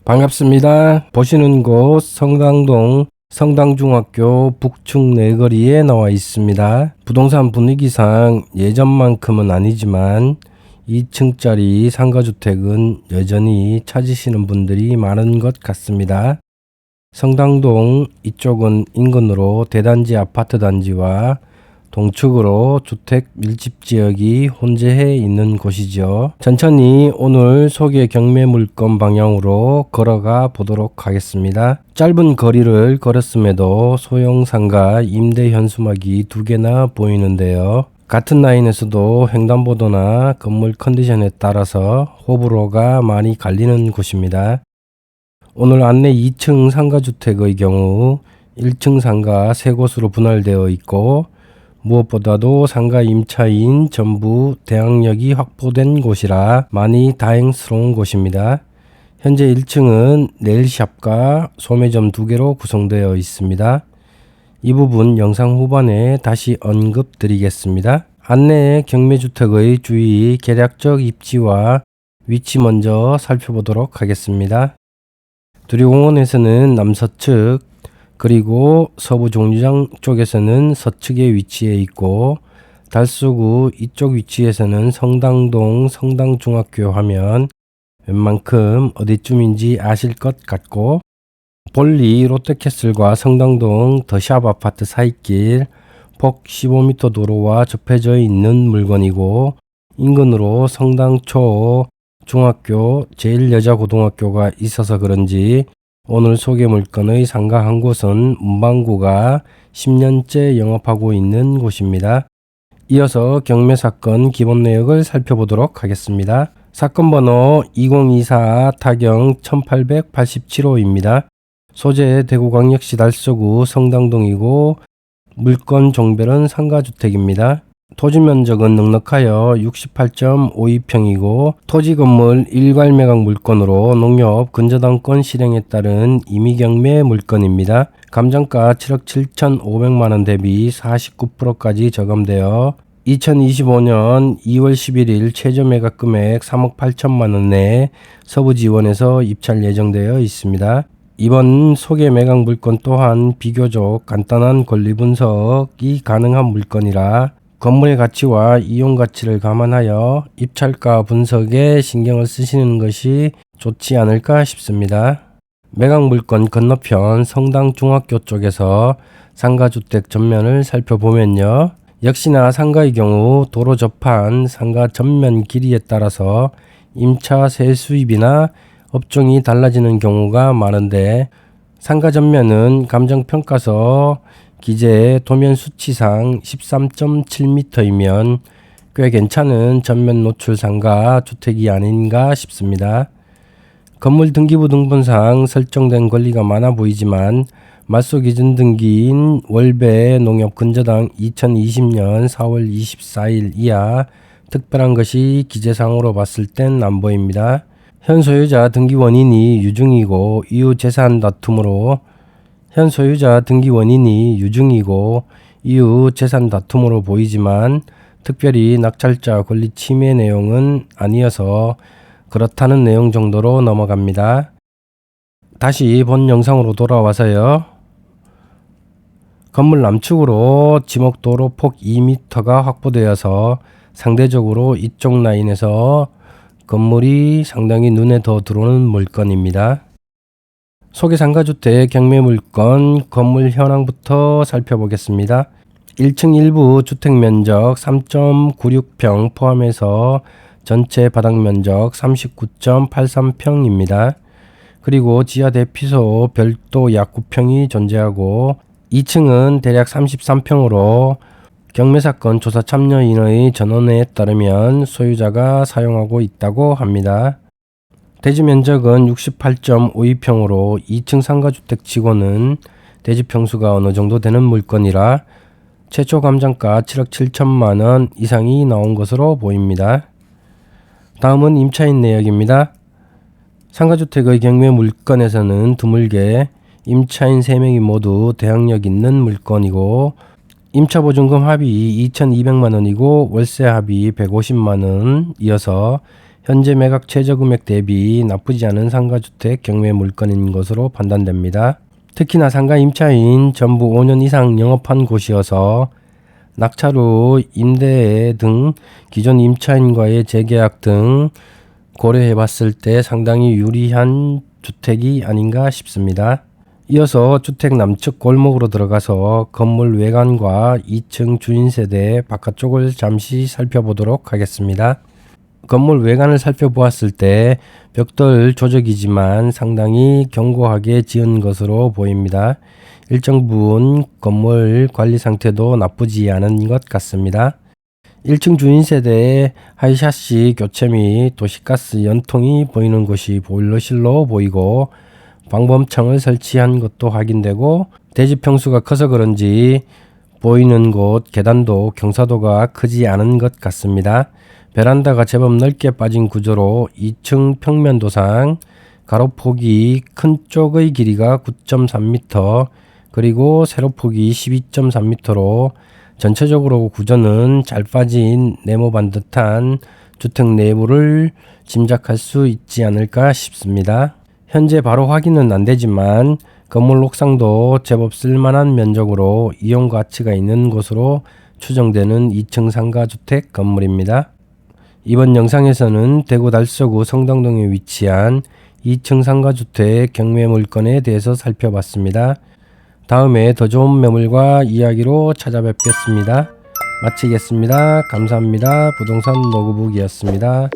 반갑습니다. 보시는 곳 성당동 성당중학교 북측 내거리에 나와 있습니다. 부동산 분위기상 예전만큼은 아니지만 2층짜리 상가주택은 여전히 찾으시는 분들이 많은 것 같습니다. 성당동 이쪽은 인근으로 대단지 아파트 단지와 동측으로 주택 밀집 지역이 혼재해 있는 곳이죠. 천천히 오늘 소개 경매 물건 방향으로 걸어가 보도록 하겠습니다. 짧은 거리를 걸었음에도 소형 상가 임대 현수막이 2개나 보이는데요. 같은 라인에서도 횡단보도나 건물 컨디션에 따라서 호불호가 많이 갈리는 곳입니다. 오늘 안내 2층 상가주택의 경우 1층 상가 3곳으로 분할되어 있고 무엇보다도 상가 임차인 전부 대항력이 확보된 곳이라 많이 다행스러운 곳입니다. 현재 1층은 네일샵과 소매점 2개로 구성되어 있습니다. 이 부분 영상 후반에 다시 언급드리겠습니다. 안내 경매주택의 주의 계략적 입지와 위치 먼저 살펴보도록 하겠습니다. 두리공원에서는 남서측 그리고 서부종류장 쪽에서는 서측에 위치해 있고 달서구 이쪽 위치에서는 성당동 성당중학교 하면 웬만큼 어디쯤인지 아실 것 같고 볼리 롯데캐슬과 성당동 더샵 아파트 사이길 폭 15m 도로와 접해져 있는 물건이고 인근으로 성당초 중학교 제1여자고등학교가 있어서 그런지 오늘 소개 물건의 상가 한 곳은 문방구가 10년째 영업하고 있는 곳입니다. 이어서 경매 사건 기본 내역을 살펴보도록 하겠습니다. 사건 번호 2024 타경 1887호입니다. 소재 대구광역시 달서구 성당동이고 물건 종별은 상가주택입니다. 토지 면적은 넉넉하여 68.52평이고 토지 건물 일괄매각 물건으로 농협 근저당권 실행에 따른 임의경매 물건입니다. 감정가 7억 7,500만원 대비 49%까지 저감되어 2025년 2월 11일 최저 매각 금액 3억 8천만원 내에 서부지원에서 입찰 예정되어 있습니다. 이번 소개 매각 물건 또한 비교적 간단한 권리 분석이 가능한 물건이라 건물의 가치와 이용 가치를 감안하여 입찰가 분석에 신경을 쓰시는 것이 좋지 않을까 싶습니다. 매각 물건 건너편 성당중학교 쪽에서 상가주택 전면을 살펴보면요. 역시나 상가의 경우 도로 접한 상가 전면 길이에 따라서 임차 세수입이나 업종이 달라지는 경우가 많은데 상가 전면은 감정평가서 기재 도면 수치상 13.7m이면 꽤 괜찮은 전면 노출 상가 주택이 아닌가 싶습니다. 건물 등기부 등본상 설정된 권리가 많아 보이지만 말소 기준 등기인 월배 농협 근저당 2020년 4월 24일 이하 특별한 것이 기재상으로 봤을 땐 안 보입니다. 현 소유자 등기 원인이 유증이고 이후 재산 다툼으로 이후 재산 다툼으로 보이지만 특별히 낙찰자 권리 침해 내용은 아니어서 그렇다는 내용 정도로 넘어갑니다. 다시 본 영상으로 돌아와서요. 건물 남측으로 지목도로 폭 2m가 확보되어서 상대적으로 이쪽 라인에서 건물이 상당히 눈에 더 들어오는 물건입니다. 소개 상가주택 경매 물건 건물 현황부터 살펴보겠습니다. 1층 일부 주택면적 3.96평 포함해서 전체 바닥면적 39.83평입니다. 그리고 지하 대피소 별도 약 9평이 존재하고 2층은 대략 33평으로 경매사건 조사 참여인의 전원에 따르면 소유자가 사용하고 있다고 합니다. 대지 면적은 68.52평으로 2층 상가주택 치고는 대지 평수가 어느 정도 되는 물건이라 최초 감정가 7억 7천만원 이상이 나온 것으로 보입니다. 다음은 임차인 내역입니다. 상가주택의 경매 물건에서는 드물게 임차인 3명이 모두 대항력 있는 물건이고 임차보증금 합의 2,200만원이고 월세 합의 150만원 이어서 현재 매각 최저금액 대비 나쁘지 않은 상가주택 경매 물건인 것으로 판단됩니다. 특히나 상가 임차인 전부 5년 이상 영업한 곳이어서 낙찰후 임대 등 기존 임차인과의 재계약 등 고려해 봤을 때 상당히 유리한 주택이 아닌가 싶습니다. 이어서 주택 남측 골목으로 들어가서 건물 외관과 2층 주인세대 바깥쪽을 잠시 살펴보도록 하겠습니다. 건물 외관을 살펴보았을 때 벽돌 조적이지만 상당히 견고하게 지은 것으로 보입니다. 일정 부분 건물 관리 상태도 나쁘지 않은 것 같습니다. 1층 주인세대에 하이샤시 교체 및 도시가스 연통이 보이는 곳이 보일러실로 보이고 방범창을 설치한 것도 확인되고 대지 평수가 커서 그런지 보이는 곳 계단도 경사도가 크지 않은 것 같습니다. 베란다가 제법 넓게 빠진 구조로 2층 평면도상 가로폭이 큰 쪽의 길이가 9.3m 그리고 세로폭이 12.3m로 전체적으로 구조는 잘 빠진 네모반 듯한 주택 내부를 짐작할 수 있지 않을까 싶습니다. 현재 바로 확인은 안되지만 건물 옥상도 제법 쓸만한 면적으로 이용 가치가 있는 곳으로 추정되는 2층 상가주택 건물입니다. 이번 영상에서는 대구 달서구 성당동에 위치한 2층 상가주택 경매 물건에 대해서 살펴봤습니다. 다음에 더 좋은 매물과 이야기로 찾아뵙겠습니다. 마치겠습니다. 감사합니다. 부동산 노구북이었습니다.